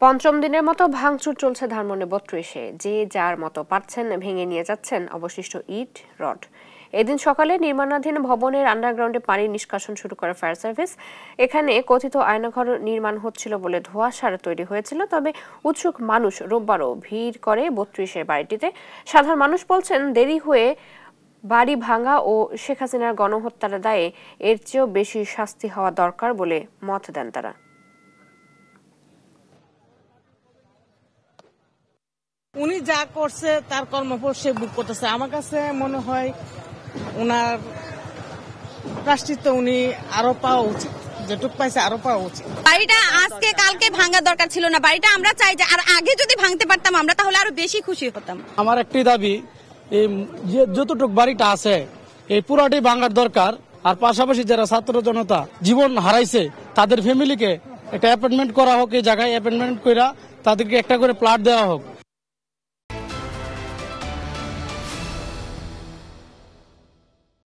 পঞ্চম দিনের মতো ভাঙচুর চলছে ধানমন্ডি ৩২-এ। যে যার মতো পারছেন ভেঙে নিয়ে যাচ্ছেন অবশিষ্ট ইট রড। এদিন সকালে নির্মাণাধীন ভবনের আন্ডারগ্রাউন্ডে পানি নিষ্কাশন শুরু করে ফায়ার সার্ভিস। এখানে কথিত আয়নাঘর নির্মাণ হচ্ছিল বলে ধোঁয়াশা তৈরি হয়েছিল। তবে উৎসুক মানুষ রোববারও ভিড় করে ৩২-এর বাড়িটিতে। সাধারণ মানুষ বলছেন, দেরি হয়ে বাড়ি ভাঙা ও শেখ হাসিনার গণহত্যার দায়ে এর চেয়েও বেশি শাস্তি হওয়া দরকার বলে মত দেন তারা। উনি যা করছে তার কর্মফল সে ভোগ করতেছে। আমার কাছে মনে হয় ওনার প্রায়শ্চিত্ত উনি আরো পাওয়া উচিত, যেটুক পাইছে আরো পাওয়া উচিত। বাড়িটা আজকে কালকে ভাঙা দরকার ছিল না। বাড়িটা আমরা চাই যে আর আগে যদি ভাঙতে পারতাম আমরা তাহলে আরো বেশি খুশি হতাম। আমার একটি দাবি, এই যতটুক বাড়িটা আছে এই পুরাটি ভাঙার দরকার। আর পাশাপাশি যারা ছাত্র জনতা জীবন হারাইছে তাদের ফ্যামিলিকে একটা অ্যাপয়েন্টমেন্ট করা হোক, এই জায়গায় অ্যাপয়েন্টমেন্ট করে তাদেরকে একটা করে প্লট দেওয়া হোক।